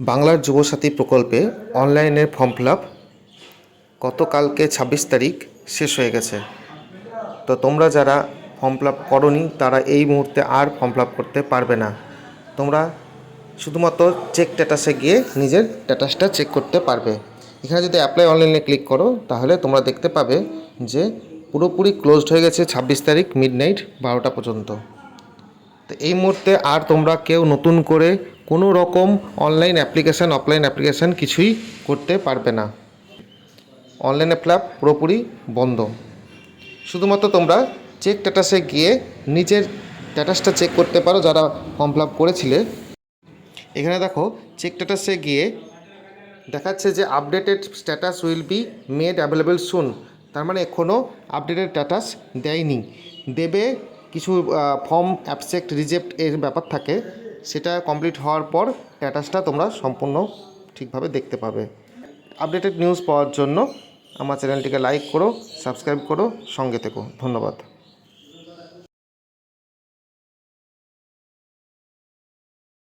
বাংলার যুবসাথী প্রকল্পে অনলাইনের ফর্ম ফিল আপ গতকালকে ২৬ তারিখ শেষ হয়ে গেছে। তো তোমরা যারা ফর্ম ফিল আপ করোনি তারা এই মুহূর্তে আর ফর্ম ফিল আপ করতে পারবে না। তোমরা শুধুমাত্র চেক স্ট্যাটাসে গিয়ে নিজের স্ট্যাটাসটা চেক করতে পারবে। এখানে যদি অ্যাপ্লাই অনলাইনে ক্লিক করো তাহলে তোমরা দেখতে পাবে যে পুরোপুরি ক্লোজড হয়ে গেছে ২৬ তারিখ মিডনাইট ১২টা পর্যন্ত। তো এই মুহূর্তে আর তোমরা কেউ নতুন করে কোনো রকম অনলাইন অ্যাপ্লিকেশান অফলাইন অ্যাপ্লিকেশান কিছুই করতে পারবে না। অনলাইন ফিল আপ পুরোপুরি বন্ধ। শুধুমাত্র তোমরা চেক স্ট্যাটাসে গিয়ে নিজের স্ট্যাটাসটা চেক করতে পারো যারা ফর্ম ফিল আপ করেছিলে। এখানে দেখো চেক স্ট্যাটাসে গিয়ে দেখাচ্ছে যে updated status will be made available soon. তার মানে এখনও আপডেটেড স্ট্যাটাস দেয়নি, দেবে। কিছু ফর্ম অ্যাবসেক্ট রিজেক্ট এর ব্যাপার থাকে, সেটা কমপ্লিট হওয়ার পর স্ট্যাটাসটা তোমরা সম্পূর্ণ ঠিকভাবে দেখতে পাবে। আপডেটেড নিউজ পাওয়ার জন্য আমার চ্যানেলটিকে লাইক করো, সাবস্ক্রাইব করো, সঙ্গে থেকো। ধন্যবাদ।